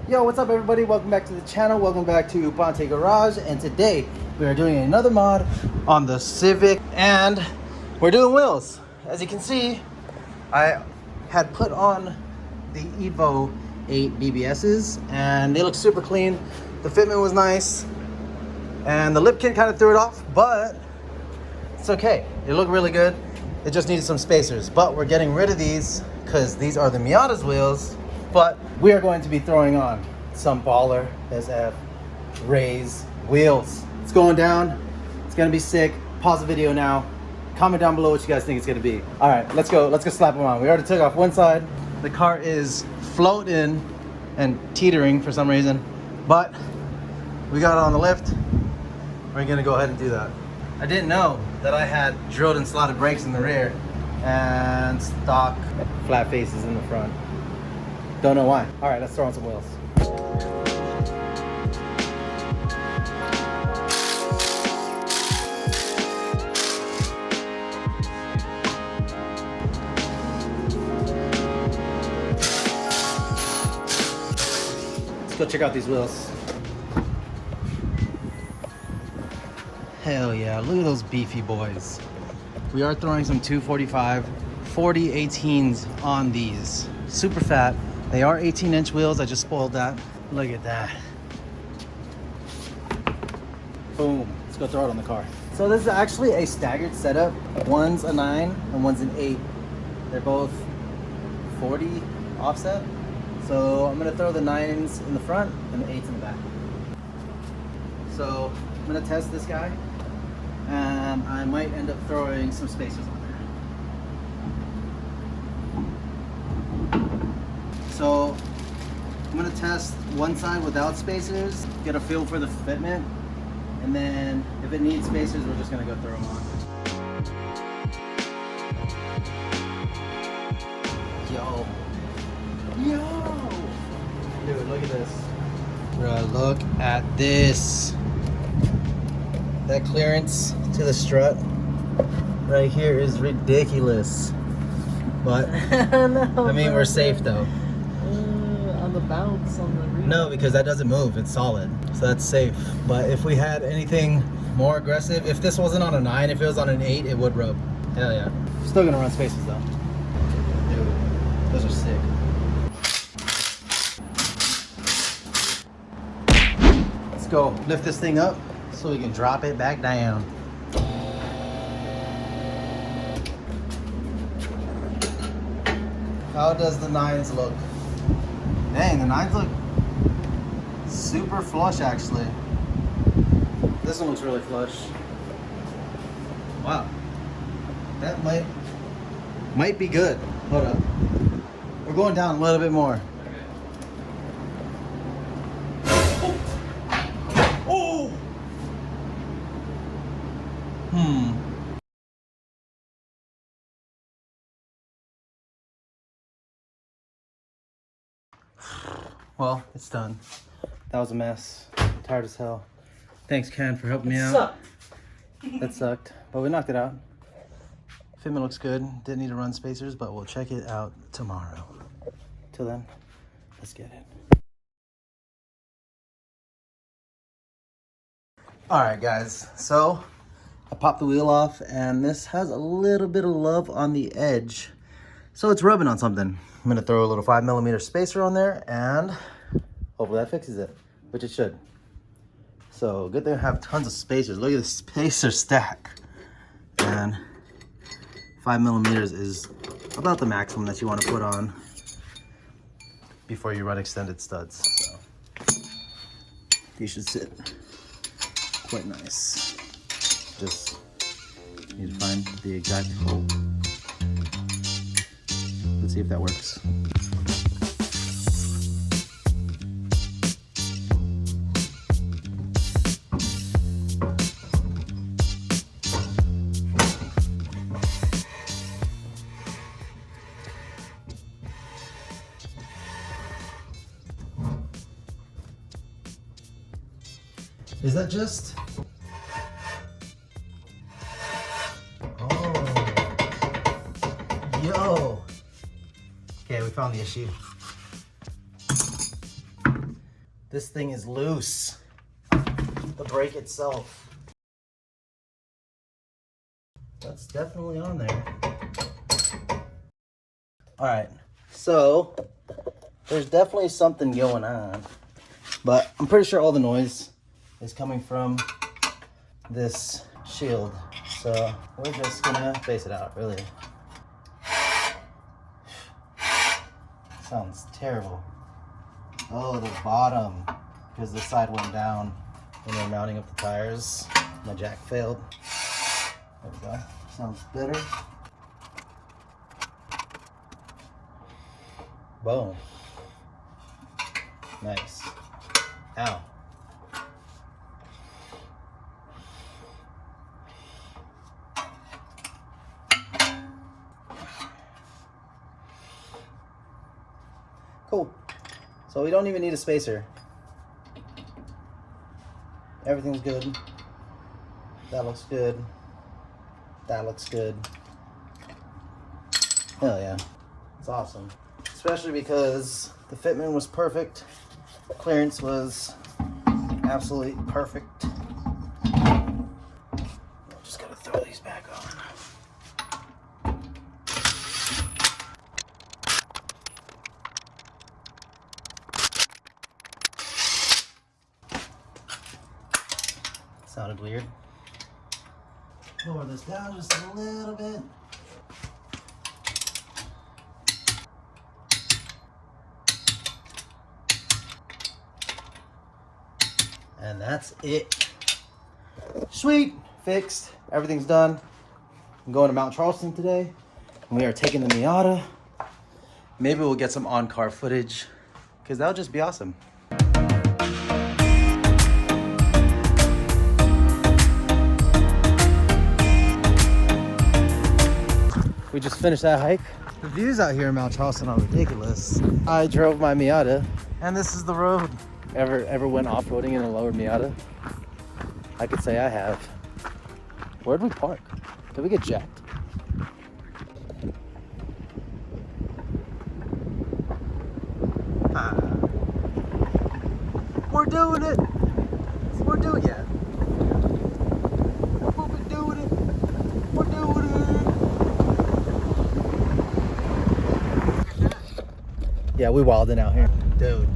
Yo, what's up everybody? Welcome back to the channel. Welcome back to Ubante Garage. And today we are doing another mod on the Civic and we're doing wheels. As you can see, I had put on the Evo 8 BBSs and they look super clean. The fitment was nice and the lip kit kind of threw it off, but it's okay. It looked really good. It just needed some spacers, but we're getting rid of these because these are the Miata's wheels. But we are going to be throwing on some baller SF raised wheels. It's going down. It's gonna be sick. Pause the video now. Comment down below what you guys think it's gonna be. All right, let's go slap them on. We already took off one side. The car is floating and teetering for some reason, but we got it on the lift. We're gonna go ahead and do that. I didn't know that I had drilled and slotted brakes in the rear and stock flat faces in the front. Don't know why. All right, let's throw on some wheels. Let's go check out these wheels. Hell yeah, look at those beefy boys. We are throwing some 245 40 18s on these. Super fat. They are 18-inch wheels. I just spoiled that. Look at that. Boom. Let's go throw it on the car. So this is actually a staggered setup. One's a 9 and one's an 8. They're both 40 offset. So I'm gonna throw the 9s in the front and the 8s in the back. So I'm gonna test this guy and I might end up throwing some spacers on there. So I'm gonna test one side without spacers, get a feel for the fitment, and then if it needs spacers, we're just gonna go throw them on. Yo. Dude, look at this. Bro, look at this. That clearance to the strut right here is ridiculous. But, no, I mean, we're safe though. On the bounce on the rear. No, because that doesn't move, it's solid, so that's safe. But if we had anything more aggressive, if this wasn't on a 9, if it was on an 8, it would rub. Hell yeah. Still gonna run spacers though. Dude, those are sick. Let's go lift this thing up so we can drop it back down. How does the 9s look? Dang, the 9s look super flush actually. This one looks really flush. Wow. That might be good. Hold up. We're going down a little bit more. Oh! Well, it's done. That was a mess. I'm tired as hell. Thanks, Ken, for helping me out. That sucked, but we knocked it out. Fitment looks good. Didn't need to run spacers, but we'll check it out tomorrow. Till then, let's get it. All right, guys. So I popped the wheel off, and this has a little bit of love on the edge. So it's rubbing on something. I'm gonna throw a little 5mm spacer on there and hopefully that fixes it, which it should. So good thing I have tons of spacers. Look at the spacer stack. And 5mm is about the maximum that you want to put on before you run extended studs. So these should sit quite nice. Just need to find the exact hole. Let's see if that works. Is that just? Oh. Yo. Okay, we found the issue. This thing is loose. The brake itself. That's definitely on there. All right, so there's definitely something going on, but I'm pretty sure all the noise is coming from this shield. So we're just gonna face it out, really. Sounds terrible. Oh, the bottom, because the side went down when we were mounting up the tires. My jack failed. There we go. Sounds better. Boom. Nice. Ow. Cool. So we don't even need a spacer. Everything's good. That looks good. That looks good. Hell yeah. It's awesome. Especially because the fitment was perfect. Clearance was absolutely perfect. Just gotta throw these back on. Sounded weird. Lower this down just a little bit. And that's it. Sweet, fixed. Everything's done. I'm going to Mount Charleston today. And we are taking the Miata. Maybe we'll get some on-car footage, because that'll just be awesome. We just finished that hike. The views out here in Mount Charleston are ridiculous. I drove my Miata, and this is the road. Ever went off-roading in a lower Miata? I could say I have. Where'd we park? Did we get jacked? We're doing it! We're doing it! We're doing it! We're doing it! Yeah, we wilding out here. Dude.